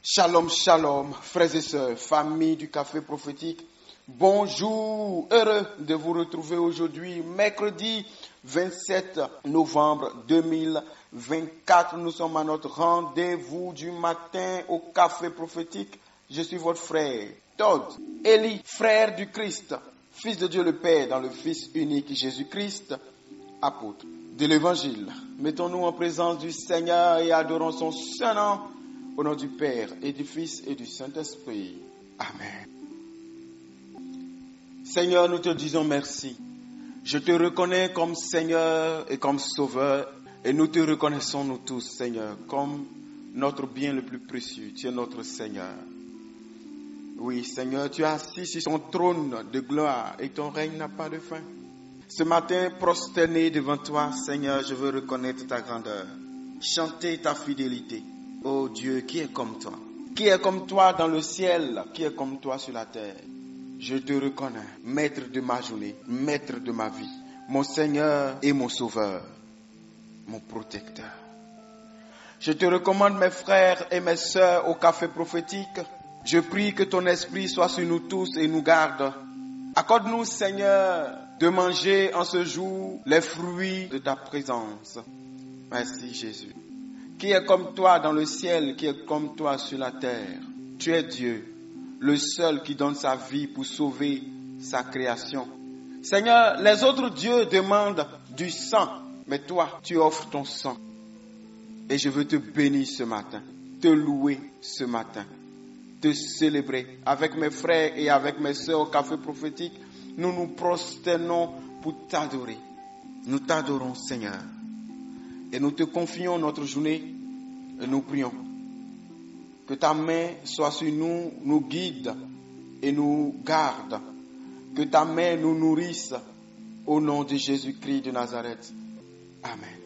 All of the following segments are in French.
Shalom, shalom, frères et sœurs, famille du Café Prophétique. Bonjour, heureux de vous retrouver aujourd'hui, mercredi 27 novembre 2024. Nous sommes à notre rendez-vous du matin au Café Prophétique. Je suis votre frère, Todd Eli, frère du Christ, fils de Dieu le Père dans le Fils unique Jésus-Christ, apôtre de l'Évangile. Mettons-nous en présence du Seigneur et adorons son saint nom. Au nom du Père et du Fils et du Saint-Esprit. Amen. Seigneur, nous te disons merci. Je te reconnais comme Seigneur et comme Sauveur. Et nous te reconnaissons, nous tous, Seigneur, comme notre bien le plus précieux. Tu es notre Seigneur. Oui, Seigneur, tu es assis sur ton trône de gloire et ton règne n'a pas de fin. Ce matin, prosterné devant toi, Seigneur, je veux reconnaître ta grandeur. Chanter ta fidélité. Oh Dieu, qui est comme toi? Qui est comme toi dans le ciel? Qui est comme toi sur la terre? Je te reconnais, maître de ma journée, maître de ma vie, mon Seigneur et mon Sauveur, mon protecteur. Je te recommande mes frères et mes sœurs au Café Prophétique. Je prie que ton esprit soit sur nous tous et nous garde. Accorde-nous, Seigneur, de manger en ce jour les fruits de ta présence. Merci Jésus. Qui est comme toi dans le ciel, qui est comme toi sur la terre. Tu es Dieu, le seul qui donne sa vie pour sauver sa création. Seigneur, les autres dieux demandent du sang, mais toi, tu offres ton sang. Et je veux te bénir ce matin, te louer ce matin, te célébrer. Avec mes frères et avec mes sœurs au Café Prophétique, nous nous prosternons pour t'adorer. Nous t'adorons, Seigneur. Et nous te confions notre journée et nous prions. Que ta main soit sur nous, nous guide et nous garde. Que ta main nous nourrisse au nom de Jésus-Christ de Nazareth. Amen.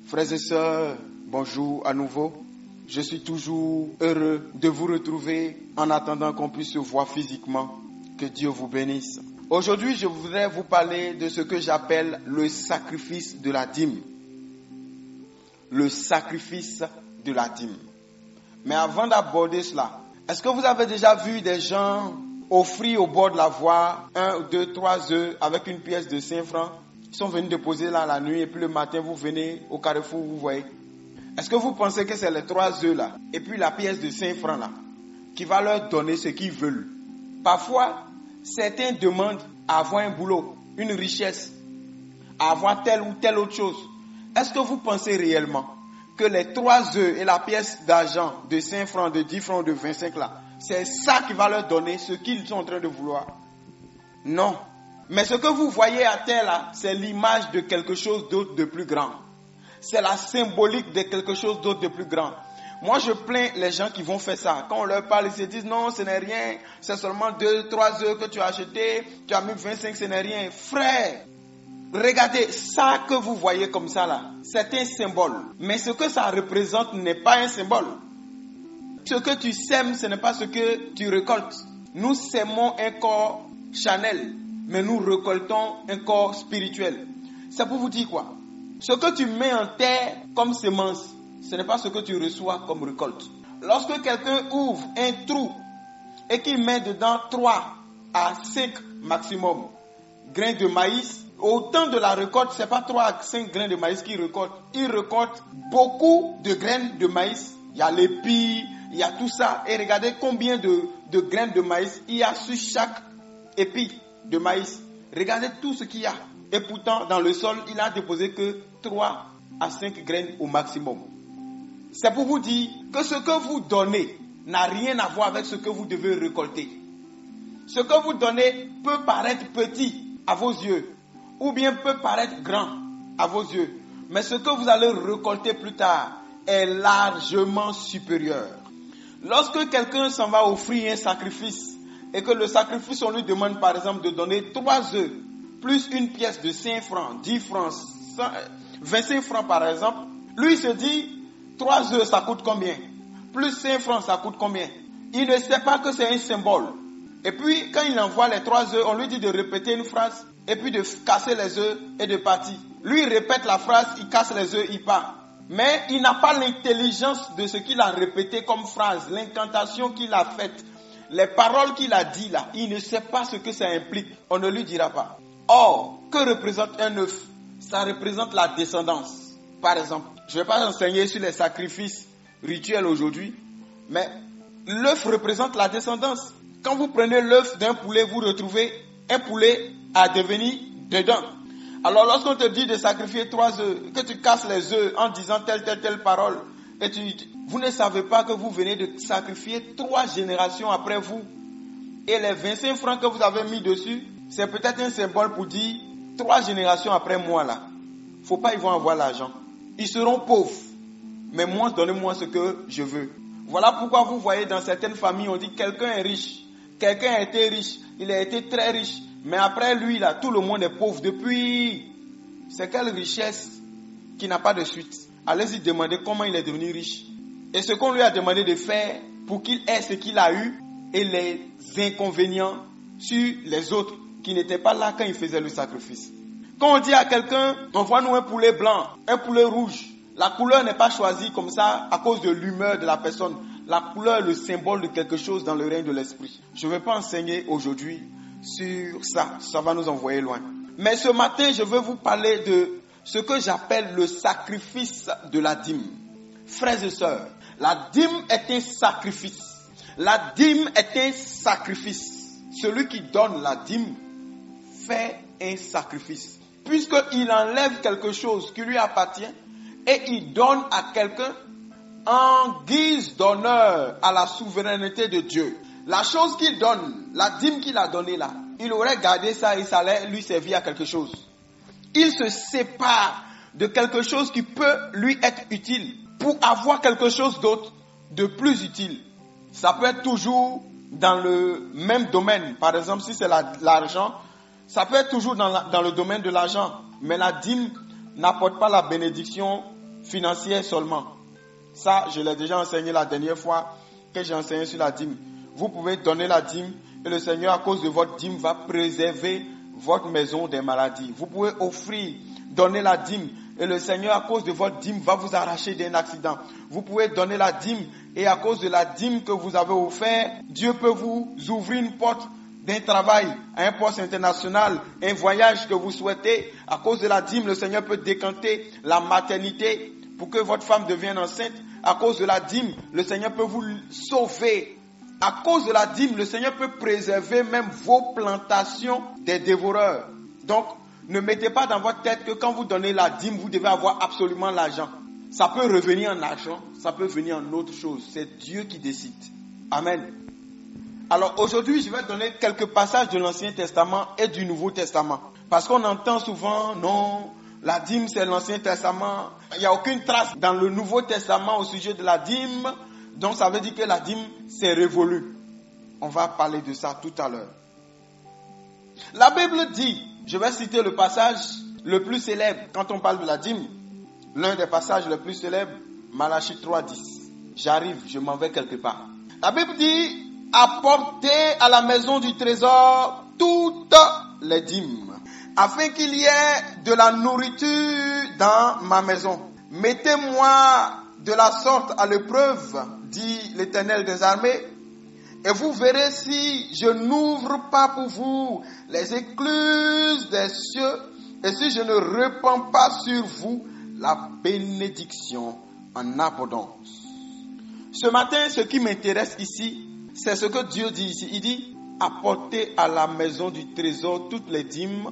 Frères et sœurs, bonjour à nouveau. Je suis toujours heureux de vous retrouver en attendant qu'on puisse se voir physiquement. Que Dieu vous bénisse. Aujourd'hui, je voudrais vous parler de ce que j'appelle le sacrifice de la dîme. Le sacrifice de la dîme. Mais avant d'aborder cela, est-ce que vous avez déjà vu des gens offrir au bord de la voie 1, 2, 3 œufs avec une pièce de 5 francs? Ils sont venus déposer là la nuit et puis le matin vous venez au carrefour, vous voyez. Est-ce que vous pensez que c'est les 3 œufs là et puis la pièce de 5 francs là qui va leur donner ce qu'ils veulent? Parfois, certains demandent à avoir un boulot, une richesse, à avoir telle ou telle autre chose. Est-ce que vous pensez réellement que les 3 œufs et la pièce d'argent de 5 francs, de 10 francs, de 25 là, c'est ça qui va leur donner ce qu'ils sont en train de vouloir? Non. Mais ce que vous voyez à terre là, c'est l'image de quelque chose d'autre de plus grand. C'est la symbolique de quelque chose d'autre de plus grand. Moi, je plains les gens qui vont faire ça. Quand on leur parle, ils se disent non, ce n'est rien. C'est seulement 2, 3 œufs que tu as acheté. Tu as mis 25, ce n'est rien. Frère, regardez, ça que vous voyez comme ça là, c'est un symbole. Mais ce que ça représente n'est pas un symbole. Ce que tu sèmes, ce n'est pas ce que tu récoltes. Nous sèmons un corps charnel, mais nous récoltons un corps spirituel. C'est pour vous dire quoi? Ce que tu mets en terre comme semence, ce n'est pas ce que tu reçois comme récolte. Lorsque quelqu'un ouvre un trou et qu'il met dedans 3 à 5 maximum grains de maïs, au temps de la récolte, ce n'est pas 3 à 5 grains de maïs qu'il récolte. Il récolte beaucoup de graines de maïs. Il y a l'épi, il y a tout ça. Et regardez combien de graines de maïs il y a sur chaque épi de maïs. Regardez tout ce qu'il y a. Et pourtant, dans le sol, il n'a déposé que 3 à 5 graines au maximum. C'est pour vous dire que ce que vous donnez n'a rien à voir avec ce que vous devez récolter. Ce que vous donnez peut paraître petit à vos yeux ou bien peut paraître grand à vos yeux. Mais ce que vous allez récolter plus tard est largement supérieur. Lorsque quelqu'un s'en va offrir un sacrifice et que le sacrifice, on lui demande par exemple de donner 3 œufs plus une pièce de 5 francs, 10 francs, 25 francs par exemple, lui il se dit 3 œufs, ça coûte combien? Plus 5 francs, ça coûte combien? Il ne sait pas que c'est un symbole. Et puis, quand il envoie les 3 œufs, on lui dit de répéter une phrase et puis de casser les œufs et de partir. Lui, il répète la phrase, il casse les œufs, il part. Mais il n'a pas l'intelligence de ce qu'il a répété comme phrase, l'incantation qu'il a faite, les paroles qu'il a dit là. Il ne sait pas ce que ça implique. On ne lui dira pas. Or, que représente un œuf? Ça représente la descendance. Par exemple, je ne vais pas enseigner sur les sacrifices rituels aujourd'hui, mais l'œuf représente la descendance. Quand vous prenez l'œuf d'un poulet, vous retrouvez un poulet à devenir dedans. Alors lorsqu'on te dit de sacrifier 3 œufs, que tu casses les œufs en disant telle parole, et vous ne savez pas que vous venez de sacrifier 3 générations après vous. Et les 25 francs que vous avez mis dessus, c'est peut-être un symbole pour dire 3 générations après moi là. Faut pas ils vont avoir l'argent. Ils seront pauvres. Mais moi, donnez-moi ce que je veux. Voilà pourquoi vous voyez dans certaines familles, on dit quelqu'un est riche. Quelqu'un a été riche. Il a été très riche. Mais après lui, là, tout le monde est pauvre. Depuis, c'est quelle richesse qui n'a pas de suite? Allez-y demander comment il est devenu riche. Et ce qu'on lui a demandé de faire pour qu'il ait ce qu'il a eu et les inconvénients sur les autres qui n'étaient pas là quand il faisait le sacrifice. Quand on dit à quelqu'un, envoie-nous un poulet blanc, un poulet rouge, la couleur n'est pas choisie comme ça à cause de l'humeur de la personne. La couleur est le symbole de quelque chose dans le règne de l'esprit. Je ne vais pas enseigner aujourd'hui sur ça. Ça va nous envoyer loin. Mais ce matin, je veux vous parler de ce que j'appelle le sacrifice de la dîme. Frères et sœurs, la dîme est un sacrifice. La dîme est un sacrifice. Celui qui donne la dîme fait un sacrifice. Puisqu'il enlève quelque chose qui lui appartient et il donne à quelqu'un en guise d'honneur à la souveraineté de Dieu. La chose qu'il donne, la dîme qu'il a donnée là, il aurait gardé ça et ça allait lui servir à quelque chose. Il se sépare de quelque chose qui peut lui être utile pour avoir quelque chose d'autre de plus utile. Ça peut être toujours dans le même domaine. Par exemple, si c'est l'argent, ça peut être toujours dans le domaine de l'argent. Mais la dîme n'apporte pas la bénédiction financière seulement. Ça, je l'ai déjà enseigné la dernière fois que j'ai enseigné sur la dîme. Vous pouvez donner la dîme et le Seigneur, à cause de votre dîme, va préserver votre maison des maladies. Vous pouvez offrir, donner la dîme et le Seigneur, à cause de votre dîme, va vous arracher d'un accident. Vous pouvez donner la dîme et à cause de la dîme que vous avez offert, Dieu peut vous ouvrir une porte d'un travail à un poste international, un voyage que vous souhaitez. À cause de la dîme, le Seigneur peut décanter la maternité pour que votre femme devienne enceinte. À cause de la dîme, le Seigneur peut vous sauver. À cause de la dîme, le Seigneur peut préserver même vos plantations des dévoreurs. Donc, ne mettez pas dans votre tête que quand vous donnez la dîme, vous devez avoir absolument l'argent. Ça peut revenir en argent, ça peut venir en autre chose. C'est Dieu qui décide. Amen. Alors aujourd'hui, je vais donner quelques passages de l'Ancien Testament et du Nouveau Testament. Parce qu'on entend souvent, non, la dîme c'est l'Ancien Testament. Il n'y a aucune trace dans le Nouveau Testament au sujet de la dîme. Donc ça veut dire que la dîme c'est révolu. On va parler de ça tout à l'heure. La Bible dit, je vais citer le passage le plus célèbre quand on parle de la dîme. L'un des passages les plus célèbres, Malachie 3:10. J'arrive, je m'en vais quelque part. La Bible dit, apportez à la maison du trésor toutes les dîmes, afin qu'il y ait de la nourriture dans ma maison. Mettez-moi de la sorte à l'épreuve, dit l'Éternel des armées, et vous verrez si je n'ouvre pas pour vous les écluses des cieux, et si je ne répands pas sur vous la bénédiction en abondance. Ce matin, ce qui m'intéresse ici, c'est ce que Dieu dit ici. Il dit, apportez à la maison du trésor toutes les dîmes,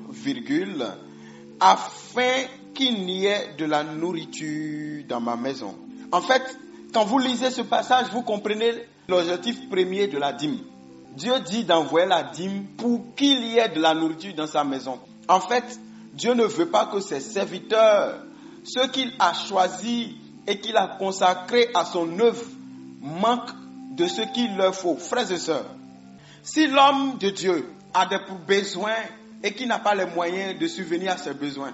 afin qu'il n'y ait de la nourriture dans ma maison. En fait, quand vous lisez ce passage, vous comprenez l'objectif premier de la dîme. Dieu dit d'envoyer la dîme pour qu'il y ait de la nourriture dans sa maison. En fait, Dieu ne veut pas que ses serviteurs, ceux qu'il a choisis et qu'il a consacrés à son œuvre, manquent de ce qu'il leur faut. Frères et sœurs, si l'homme de Dieu a des besoins et qui n'a pas les moyens de subvenir à ses besoins,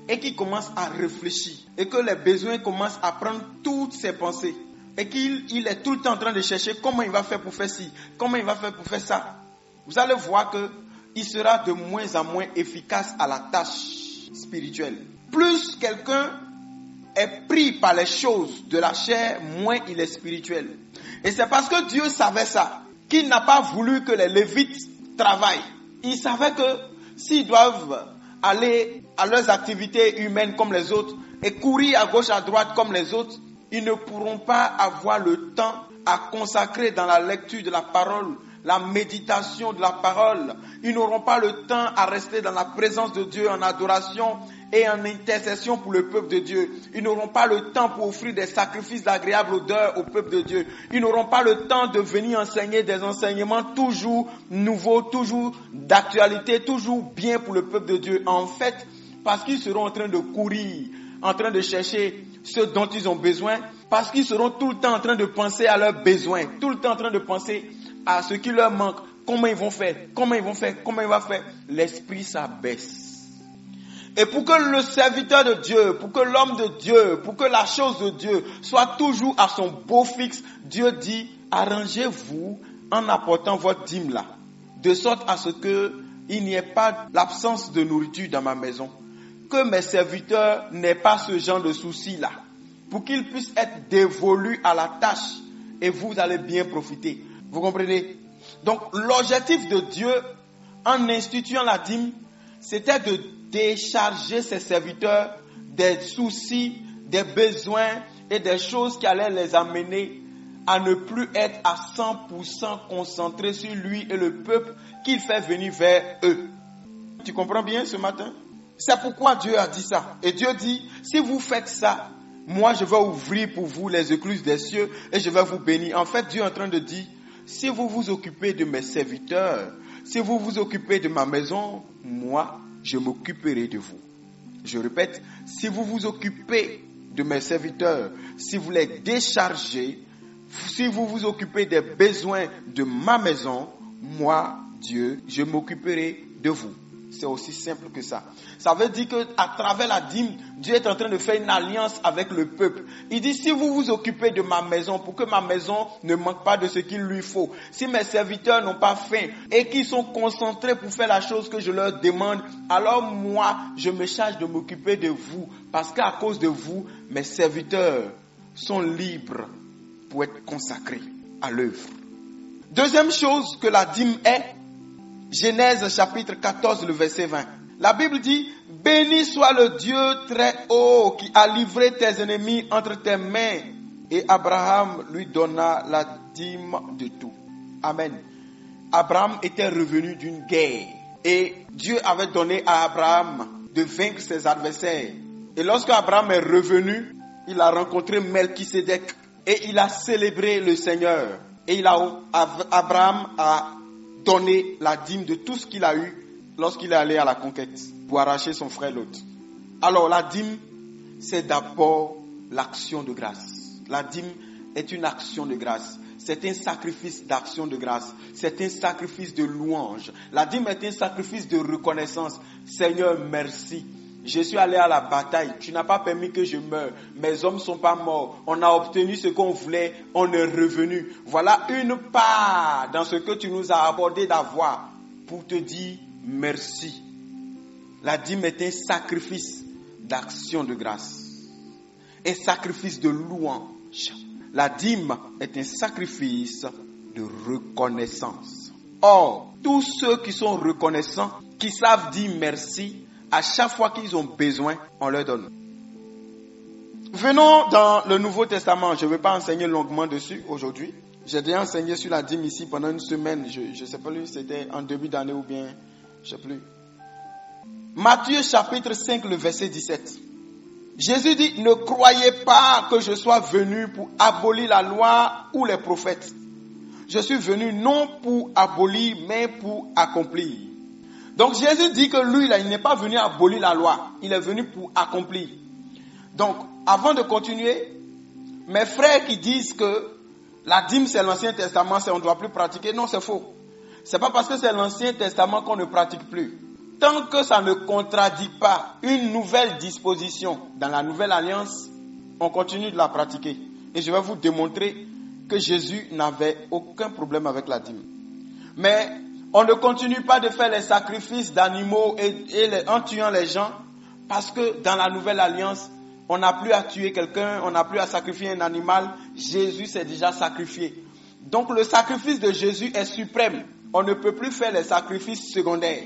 et qui commence à réfléchir, et que les besoins commencent à prendre toutes ses pensées, et qu'il est tout le temps en train de chercher comment il va faire pour faire ci, comment il va faire pour faire ça, vous allez voir qu'il sera de moins en moins efficace à la tâche spirituelle. Plus quelqu'un est pris par les choses de la chair, moins il est spirituel. Et c'est parce que Dieu savait ça, qu'il n'a pas voulu que les Lévites travaillent. Il savait que s'ils doivent aller à leurs activités humaines comme les autres et courir à gauche à droite comme les autres, ils ne pourront pas avoir le temps à consacrer dans la lecture de la parole, la méditation de la parole. Ils n'auront pas le temps à rester dans la présence de Dieu en adoration et en intercession pour le peuple de Dieu. Ils n'auront pas le temps pour offrir des sacrifices d'agréable odeur au peuple de Dieu. Ils n'auront pas le temps de venir enseigner des enseignements toujours nouveaux, toujours d'actualité, toujours bien pour le peuple de Dieu. En fait, parce qu'ils seront en train de courir, en train de chercher ce dont ils ont besoin, parce qu'ils seront tout le temps en train de penser à leurs besoins, tout le temps en train de penser à ce qui leur manque, comment ils vont faire, comment ils vont faire, l'esprit s'abaisse. Et pour que le serviteur de Dieu, pour que l'homme de Dieu, pour que la chose de Dieu soit toujours à son beau fixe, Dieu dit, arrangez-vous en apportant votre dîme là, de sorte à ce qu'il n'y ait pas l'absence de nourriture dans ma maison. Que mes serviteurs n'aient pas ce genre de soucis là, pour qu'ils puissent être dévolus à la tâche et vous allez bien profiter. Vous comprenez? Donc l'objectif de Dieu en instituant la dîme, c'était de décharger ses serviteurs des soucis, des besoins et des choses qui allaient les amener à ne plus être à 100% concentrés sur lui et le peuple qu'il fait venir vers eux. Tu comprends bien ce matin? C'est pourquoi Dieu a dit ça. Et Dieu dit, si vous faites ça, moi je vais ouvrir pour vous les écluses des cieux et je vais vous bénir. En fait, Dieu est en train de dire, si vous vous occupez de mes serviteurs, si vous vous occupez de ma maison, moi, je m'occuperai de vous. Je répète, si vous vous occupez de mes serviteurs, si vous les déchargez, si vous vous occupez des besoins de ma maison, moi, Dieu, je m'occuperai de vous. C'est aussi simple que ça. Ça veut dire qu'à travers la dîme, Dieu est en train de faire une alliance avec le peuple. Il dit, si vous vous occupez de ma maison, pour que ma maison ne manque pas de ce qu'il lui faut, si mes serviteurs n'ont pas faim et qu'ils sont concentrés pour faire la chose que je leur demande, alors moi, je me charge de m'occuper de vous. Parce qu'à cause de vous, mes serviteurs sont libres pour être consacrés à l'œuvre. Deuxième chose que la dîme est, Genèse chapitre 14, le verset 20. La Bible dit, béni soit le Dieu très haut qui a livré tes ennemis entre tes mains. Et Abraham lui donna la dîme de tout. Amen. Abraham était revenu d'une guerre. Et Dieu avait donné à Abraham de vaincre ses adversaires. Et lorsque Abraham est revenu, il a rencontré Melchisédek. Et il a célébré le Seigneur. Et Abraham a donné la dîme de tout ce qu'il a eu lorsqu'il est allé à la conquête pour arracher son frère Lot. Alors la dîme, c'est d'abord l'action de grâce. La dîme est une action de grâce. C'est un sacrifice d'action de grâce. C'est un sacrifice de louange. La dîme est un sacrifice de reconnaissance. Seigneur, merci. Je suis allé à la bataille. Tu n'as pas permis que je meure. Mes hommes ne sont pas morts. On a obtenu ce qu'on voulait. On est revenu. Voilà une part dans ce que tu nous as accordé d'avoir pour te dire merci. La dîme est un sacrifice d'action de grâce. Un sacrifice de louange. La dîme est un sacrifice de reconnaissance. Or, tous ceux qui sont reconnaissants, qui savent dire merci, à chaque fois qu'ils ont besoin, on leur donne. Venons dans le Nouveau Testament. Je ne vais pas enseigner longuement dessus aujourd'hui. J'ai déjà enseigné sur la dîme ici pendant une semaine. Je ne sais pas si c'était en début d'année ou bien, je ne sais plus. Matthieu chapitre 5, le verset 17. Jésus dit, ne croyez pas que je sois venu pour abolir la loi ou les prophètes. Je suis venu non pour abolir, mais pour accomplir. Donc Jésus dit que lui, là, il n'est pas venu abolir la loi. Il est venu pour accomplir. Donc, avant de continuer, mes frères qui disent que la dîme c'est l'Ancien Testament, on ne doit plus pratiquer, non, c'est faux. C'est pas parce que c'est l'Ancien Testament qu'on ne pratique plus. Tant que ça ne contradit pas une nouvelle disposition dans la Nouvelle Alliance, on continue de la pratiquer. Et je vais vous démontrer que Jésus n'avait aucun problème avec la dîme. Mais on ne continue pas de faire les sacrifices d'animaux en tuant les gens parce que dans la Nouvelle Alliance, On n'a plus à tuer quelqu'un, on n'a plus à sacrifier un animal. Jésus s'est déjà sacrifié. Donc le sacrifice de Jésus est suprême. On ne peut plus faire les sacrifices secondaires.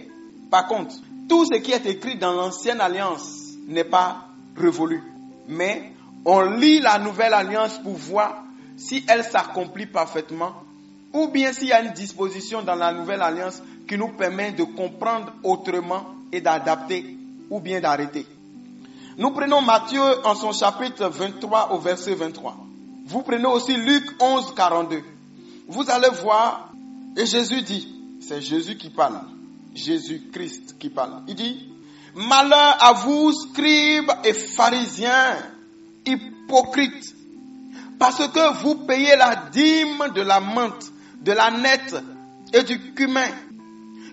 Par contre, tout ce qui est écrit dans l'ancienne alliance n'est pas révolu. Mais on lit la nouvelle alliance pour voir si elle s'accomplit parfaitement ou bien s'il y a une disposition dans la nouvelle alliance qui nous permet de comprendre autrement et d'adapter ou bien d'arrêter. Nous prenons Matthieu en son chapitre 23 au verset 23. Vous prenez aussi Luc 11, 42. Vous allez voir, et Jésus dit, c'est Jésus qui parle, Jésus-Christ qui parle. Il dit, malheur à vous, scribes et pharisiens, hypocrites, parce que vous payez la dîme de la menthe, de la nette et du cumin,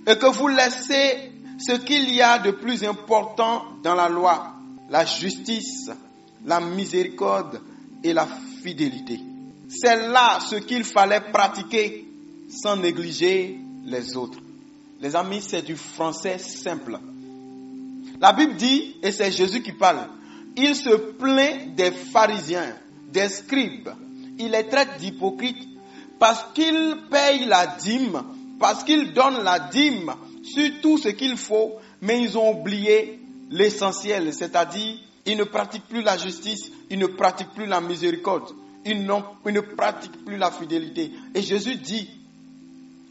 et que vous laissez ce qu'il y a de plus important dans la loi, la justice, la miséricorde et la fidélité. C'est là ce qu'il fallait pratiquer sans négliger les autres. Les amis, c'est du français simple. La Bible dit, et c'est Jésus qui parle, il se plaint des pharisiens, des scribes. Il les traite d'hypocrites parce qu'ils payent la dîme, parce qu'ils donnent la dîme sur tout ce qu'il faut, mais ils ont oublié l'essentiel, c'est-à-dire ils ne pratiquent plus la justice, ils ne pratiquent plus la miséricorde, ils ne pratiquent plus la fidélité. Et Jésus dit,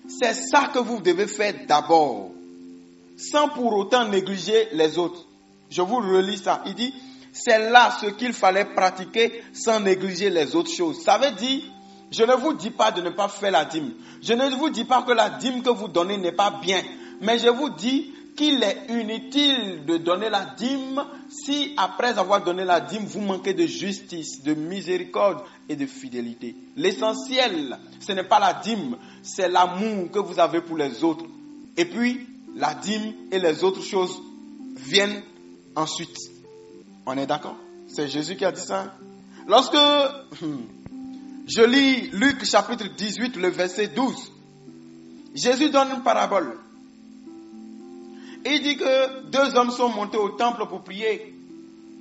c'est ça que vous devez faire d'abord, sans pour autant négliger les autres. Je vous relis ça. Il dit, c'est là ce qu'il fallait pratiquer sans négliger les autres choses. Ça veut dire, je ne vous dis pas de ne pas faire la dîme. Je ne vous dis pas que la dîme que vous donnez n'est pas bien. Mais je vous dis qu'il est inutile de donner la dîme si après avoir donné la dîme, vous manquez de justice, de miséricorde et de fidélité. L'essentiel, ce n'est pas la dîme, c'est l'amour que vous avez pour les autres. Et puis, la dîme et les autres choses viennent ensuite. On est d'accord? C'est Jésus qui a dit ça. Lorsque je lis Luc chapitre 18, le verset 12, Jésus donne une parabole. Il dit que deux hommes sont montés au temple pour prier,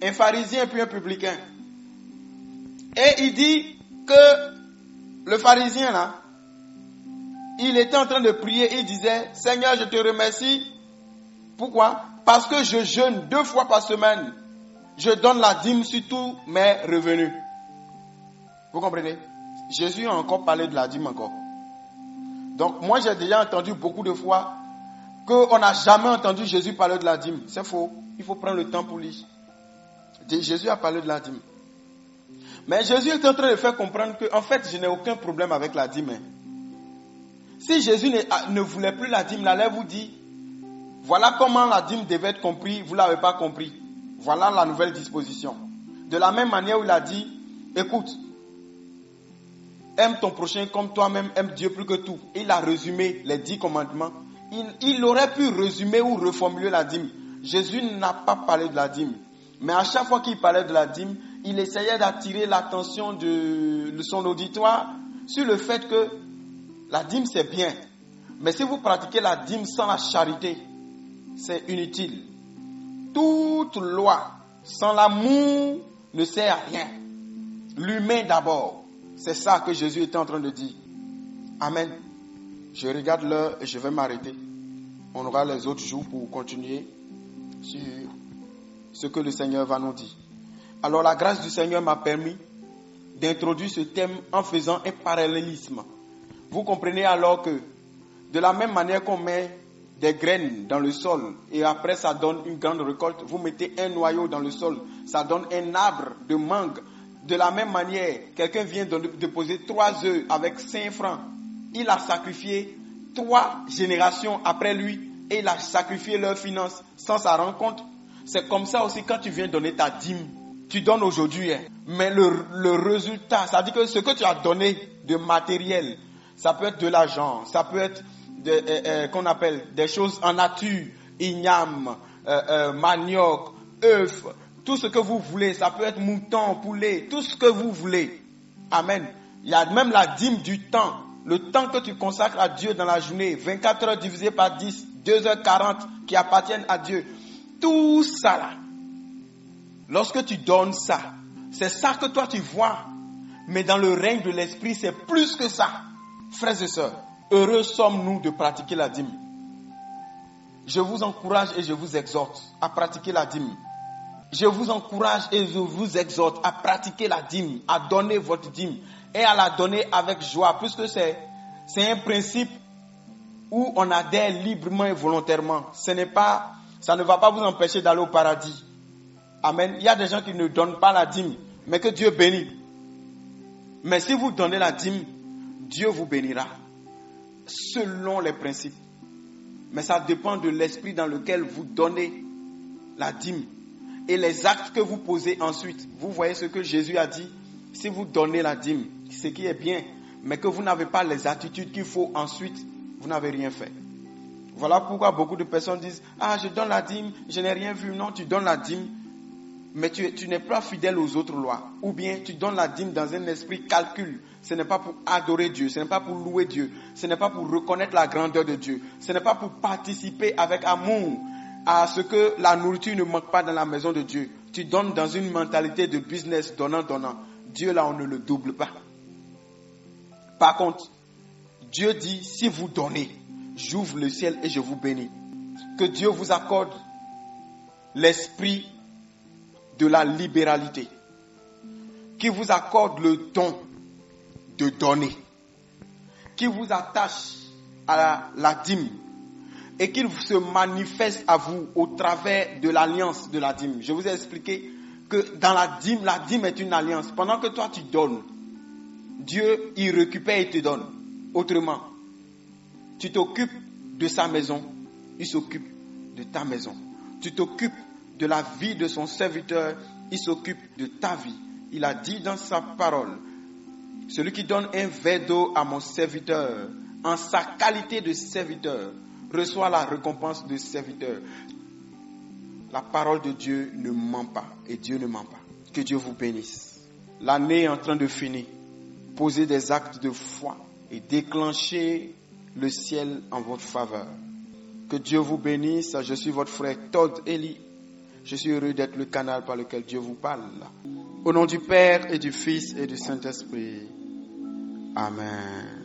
un pharisien et puis un publicain. Et il dit que le pharisien là, il était en train de prier et il disait, Seigneur, je te remercie. Pourquoi? Parce que je jeûne 2 fois par semaine. Je donne la dîme sur tous mes revenus. Vous comprenez? Jésus a encore parlé de la dîme encore. Donc moi j'ai déjà entendu beaucoup de fois qu'on n'a jamais entendu Jésus parler de la dîme. C'est faux. Il faut prendre le temps pour lire. Jésus a parlé de la dîme. Mais Jésus est en train de faire comprendre que, en fait, je n'ai aucun problème avec la dîme. Si Jésus ne voulait plus la dîme, il allait vous dire, voilà comment la dîme devait être comprise, vous ne l'avez pas compris. Voilà la nouvelle disposition. De la même manière où il a dit, écoute, aime ton prochain comme toi-même, aime Dieu plus que tout. Il a résumé les 10 commandements. Il aurait pu résumer ou reformuler la dîme. Jésus n'a pas parlé de la dîme. Mais à chaque fois qu'il parlait de la dîme, il essayait d'attirer l'attention de son auditoire sur le fait que la dîme c'est bien. Mais si vous pratiquez la dîme sans la charité, c'est inutile. Toute loi sans l'amour ne sert à rien. L'humain d'abord. C'est ça que Jésus était en train de dire. Amen. Je regarde l'heure et je vais m'arrêter. On aura les autres jours pour continuer sur ce que le Seigneur va nous dire. Alors la grâce du Seigneur m'a permis d'introduire ce thème en faisant un parallélisme. Vous comprenez alors que de la même manière qu'on met des graines dans le sol et après ça donne une grande récolte, vous mettez un noyau dans le sol, ça donne un arbre de mangue. De la même manière, quelqu'un vient de déposer 3 œufs avec 5 francs. Il a sacrifié 3 générations après lui et il a sacrifié leurs finances sans s'en rendre compte. C'est comme ça aussi quand tu viens donner ta dîme. Tu donnes aujourd'hui, mais le résultat, ça dit que ce que tu as donné de matériel, ça peut être de l'argent, ça peut être qu'on appelle des choses en nature, igname, manioc, œuf, tout ce que vous voulez, ça peut être mouton, poulet, tout ce que vous voulez. Amen. Il y a même la dîme du temps. Le temps que tu consacres à Dieu dans la journée, 24 heures divisé par 10, 2h40 qui appartiennent à Dieu. Tout ça là, Lorsque tu donnes ça, c'est ça que toi tu vois. Mais dans le règne de l'esprit, c'est plus que ça. Frères et sœurs, heureux sommes-nous de pratiquer la dîme. Je vous encourage et je vous exhorte à pratiquer la dîme. Je vous encourage et je vous exhorte à pratiquer la dîme, à donner votre dîme et à la donner avec joie, puisque c'est un principe où on adhère librement et volontairement. Ça ne va pas vous empêcher d'aller au paradis. Amen. Il y a des gens qui ne donnent pas la dîme, mais que Dieu bénit. Mais si vous donnez la dîme, Dieu vous bénira selon les principes. Mais ça dépend de l'esprit dans lequel vous donnez la dîme et les actes que vous posez ensuite. Vous voyez ce que Jésus a dit. Si vous donnez la dîme, ce qui est bien, mais que vous n'avez pas les attitudes qu'il faut ensuite, vous n'avez rien fait. Voilà pourquoi beaucoup de personnes disent « Ah, je donne la dîme, je n'ai rien vu. » Non, tu donnes la dîme, mais tu n'es pas fidèle aux autres lois. Ou bien tu donnes la dîme dans un esprit calcul. Ce n'est pas pour adorer Dieu, ce n'est pas pour louer Dieu, ce n'est pas pour reconnaître la grandeur de Dieu, ce n'est pas pour participer avec amour à ce que la nourriture ne manque pas dans la maison de Dieu. Tu donnes dans une mentalité de business, donnant. Dieu là, on ne le double pas. Par contre, Dieu dit, si vous donnez, j'ouvre le ciel et je vous bénis. Que Dieu vous accorde l'esprit de la libéralité, qui vous accorde le don de donner, qui vous attache à la dîme et qu'il se manifeste à vous au travers de l'alliance de la dîme. Je vous ai expliqué que dans la dîme est une alliance. Pendant que toi tu donnes, Dieu il récupère et te donne. Autrement, tu t'occupes de sa maison, il s'occupe de ta maison. Tu t'occupes de la vie de son serviteur, il s'occupe de ta vie. Il a dit dans sa parole, celui qui donne un verre d'eau à mon serviteur, en sa qualité de serviteur, reçoit la récompense de serviteur. La parole de Dieu ne ment pas et Dieu ne ment pas. Que Dieu vous bénisse. L'année est en train de finir. Posez des actes de foi et déclenchez le ciel en votre faveur. Que Dieu vous bénisse. Je suis votre frère Todd Eli. Je suis heureux d'être le canal par lequel Dieu vous parle. Au nom du Père et du Fils et du Saint-Esprit. Amen.